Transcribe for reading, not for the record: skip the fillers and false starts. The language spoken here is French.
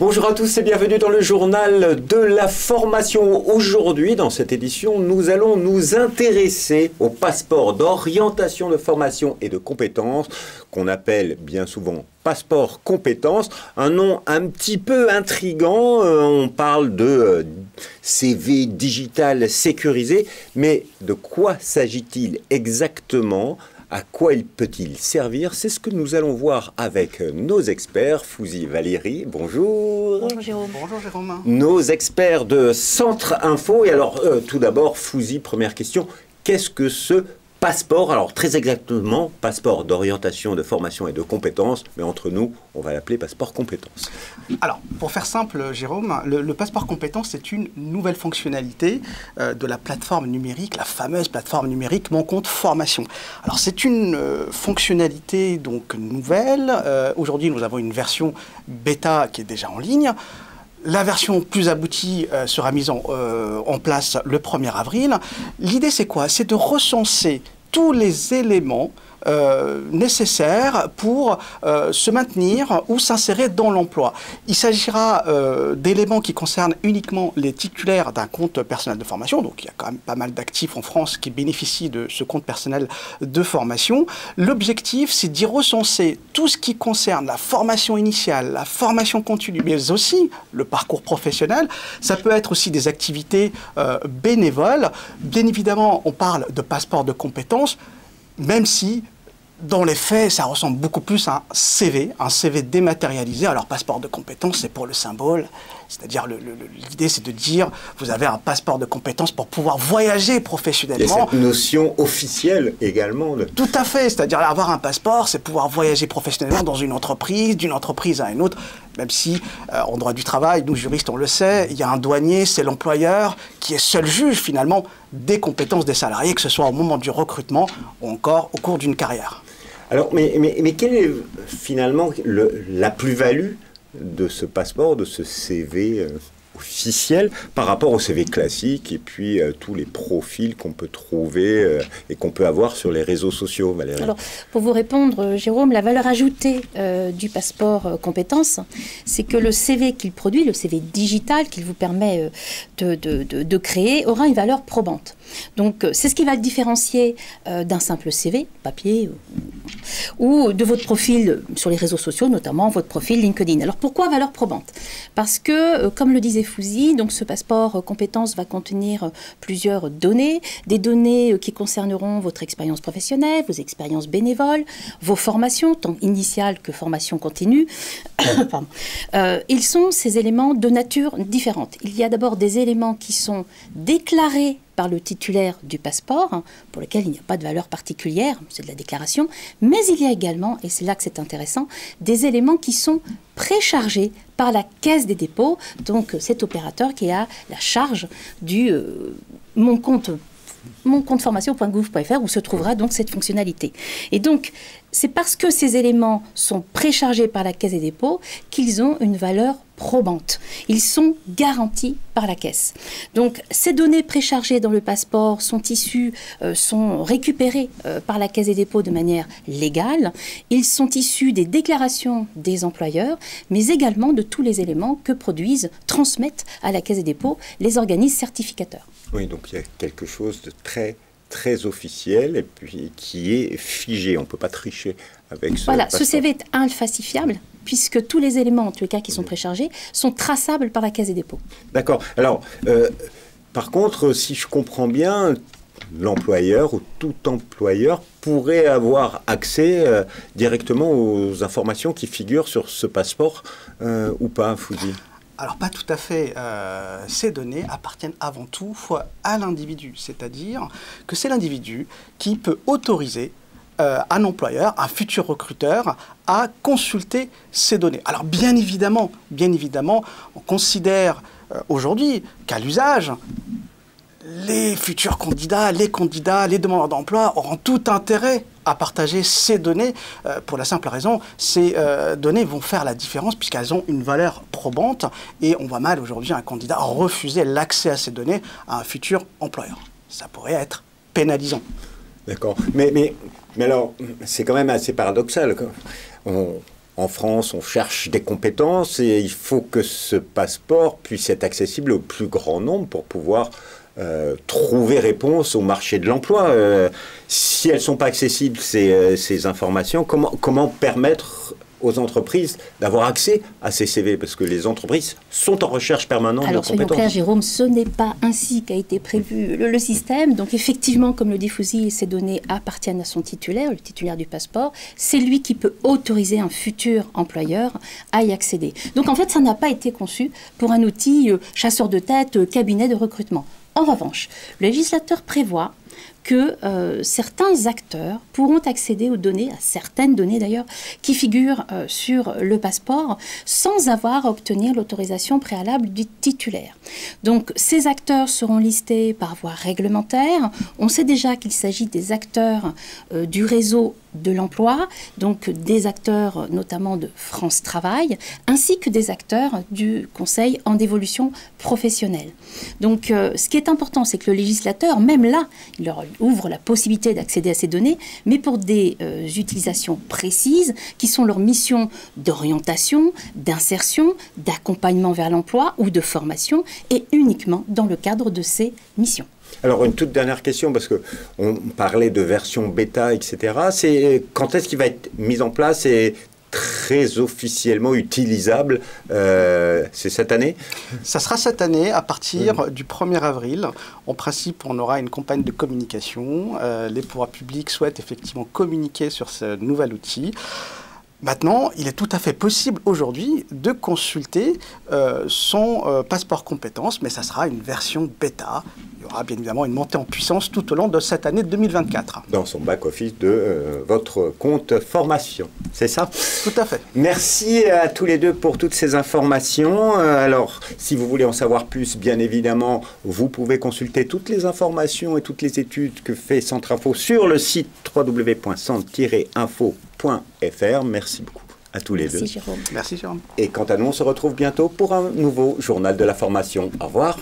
Bonjour à tous et bienvenue dans le journal de la formation. Aujourd'hui, dans cette édition, nous allons nous intéresser au passeport d'orientation de formation et de compétences, qu'on appelle bien souvent passeport compétences. Un nom un petit peu intriguant, on parle de CV digital sécurisé, mais de quoi s'agit-il exactement ? À quoi peut-il servir? C'est ce que nous allons voir avec nos experts. Fouzi Valérie, bonjour. Bonjour Jérôme. Bonjour Jérôme. Nos experts de Centre Info. Et alors, tout d'abord, Fouzi, première question. Qu'est-ce que ce passeport? Alors, très exactement, passeport d'orientation, de formation et de compétences. Mais entre nous, on va l'appeler passeport compétences. Alors, pour faire simple, Jérôme, le passeport compétences, c'est une nouvelle fonctionnalité de la plateforme numérique, la fameuse plateforme numérique Mon Compte Formation. Alors, c'est une fonctionnalité donc nouvelle. Aujourd'hui, nous avons une version bêta qui est déjà en ligne. La version plus aboutie sera mise en place le 1er avril. L'idée, c'est quoi? C'est de recenser tous les éléments nécessaires pour se maintenir ou s'insérer dans l'emploi. Il s'agira d'éléments qui concernent uniquement les titulaires d'un compte personnel de formation. Donc, il y a quand même pas mal d'actifs en France qui bénéficient de ce compte personnel de formation. L'objectif, c'est d'y recenser tout ce qui concerne la formation initiale, la formation continue, mais aussi le parcours professionnel. Ça peut être aussi des activités bénévoles. Bien évidemment, on parle de passeport de compétences, même si, dans les faits, ça ressemble beaucoup plus à un CV dématérialisé. Alors, passeport de compétences, c'est pour le symbole. C'est-à-dire, l'idée, c'est de dire, vous avez un passeport de compétences pour pouvoir voyager professionnellement. Il y a cette notion officielle également. Tout à fait. C'est-à-dire, avoir un passeport, c'est pouvoir voyager professionnellement dans une entreprise, d'une entreprise à une autre. Même si, en droit du travail, nous, juristes, on le sait, il y a un douanier, c'est l'employeur qui est seul juge, finalement, des compétences des salariés, que ce soit au moment du recrutement ou encore au cours d'une carrière. Alors, mais quelle est finalement la plus-value de ce passeport, de ce CV officiel par rapport au CV classique et puis tous les profils qu'on peut trouver et qu'on peut avoir sur les réseaux sociaux, Valérie? Alors, pour vous répondre, Jérôme, la valeur ajoutée du passeport compétences, c'est que le CV qu'il produit, le CV digital qu'il vous permet de créer, aura une valeur probante. Donc, c'est ce qui va le différencier d'un simple CV, papier, ou de votre profil sur les réseaux sociaux, notamment votre profil LinkedIn. Alors, pourquoi valeur probante? Parce que, comme le disait Fouzi, donc ce passeport compétences va contenir plusieurs données, des données qui concerneront votre expérience professionnelle, vos expériences bénévoles, vos formations, tant initiales que formations continues. Ils sont ces éléments de nature différente. Il y a d'abord des éléments qui sont déclarés par le titulaire du passeport, pour lequel il n'y a pas de valeur particulière, c'est de la déclaration, mais il y a également, et c'est là que c'est intéressant, des éléments qui sont préchargés par la Caisse des dépôts, donc cet opérateur qui a la charge du mon compte formation.gouv.fr où se trouvera donc cette fonctionnalité. Et donc, c'est parce que ces éléments sont préchargés par la Caisse des dépôts qu'ils ont une valeur probante. Ils sont garantis par la Caisse. Donc, ces données préchargées dans le passeport sont issues, sont récupérées par la Caisse des dépôts de manière légale. Ils sont issus des déclarations des employeurs, mais également de tous les éléments que produisent, transmettent à la Caisse des dépôts les organismes certificateurs. Oui, donc il y a quelque chose de très officiel et puis qui est figé. On ne peut pas tricher avec ce Voilà, passeport. ce CV est infalsifiable puisque tous les éléments, en tous les cas qui sont préchargés, sont traçables par la Caisse des dépôts. D'accord. Alors, par contre, si je comprends bien, l'employeur ou tout employeur pourrait avoir accès directement aux informations qui figurent sur ce passeport ou pas, Fouzi? Alors, pas tout à fait. Ces données appartiennent avant tout à l'individu. C'est-à-dire que c'est l'individu qui peut autoriser un employeur, un futur recruteur, à consulter ces données. Alors, bien évidemment, on considère aujourd'hui qu'à l'usage, les futurs candidats, les demandeurs d'emploi auront tout intérêt à partager ces données pour la simple raison, ces données vont faire la différence puisqu'elles ont une valeur probante et on voit mal aujourd'hui un candidat refuser l'accès à ces données à un futur employeur. Ça pourrait être pénalisant. D'accord. Mais alors, c'est quand même assez paradoxal. en France, on cherche des compétences et il faut que ce passeport puisse être accessible au plus grand nombre pour pouvoir trouver réponse au marché de l'emploi. Si elles ne sont pas accessibles, ces informations, comment permettre aux entreprises d'avoir accès à ces CV, parce que les entreprises sont en recherche permanente de compétences. Alors, soyons clairs, Jérôme, ce n'est pas ainsi qu'a été prévu le système. Donc, effectivement, comme le dit Fouzi, ces données appartiennent à son titulaire, le titulaire du passeport. C'est lui qui peut autoriser un futur employeur à y accéder. Donc, en fait, ça n'a pas été conçu pour un outil chasseur de tête, cabinet de recrutement. En revanche, le législateur prévoit que certains acteurs pourront accéder aux données, à certaines données d'ailleurs, qui figurent sur le passeport sans avoir à obtenir l'autorisation préalable du titulaire. Donc ces acteurs seront listés par voie réglementaire. On sait déjà qu'il s'agit des acteurs du réseau de l'emploi, donc des acteurs notamment de France Travail, ainsi que des acteurs du Conseil en dévolution professionnelle. Donc ce qui est important, c'est que le législateur, même là, il leur ouvre la possibilité d'accéder à ces données, mais pour des utilisations précises, qui sont leurs missions d'orientation, d'insertion, d'accompagnement vers l'emploi ou de formation, et uniquement dans le cadre de ces missions. Alors, une toute dernière question, parce qu'on parlait de version bêta, etc. C'est quand est-ce qu'il va être mis en place et très officiellement utilisable? C'est cette année? Ça sera cette année, à partir du 1er avril. En principe, on aura une campagne de communication. Les pouvoirs publics souhaitent effectivement communiquer sur ce nouvel outil. Maintenant, il est tout à fait possible aujourd'hui de consulter son passeport compétences, mais ça sera une version bêta. Il y aura bien évidemment une montée en puissance tout au long de cette année 2024. Dans son back-office de votre compte formation, c'est ça? Tout à fait. Merci à tous les deux pour toutes ces informations. Alors, si vous voulez en savoir plus, bien évidemment, vous pouvez consulter toutes les informations et toutes les études que fait Centrafo sur le site www.centre-info.fr. Merci beaucoup à tous les deux. Merci Jérôme. Merci Jérôme. Et quant à nous, on se retrouve bientôt pour un nouveau journal de la formation. Au revoir.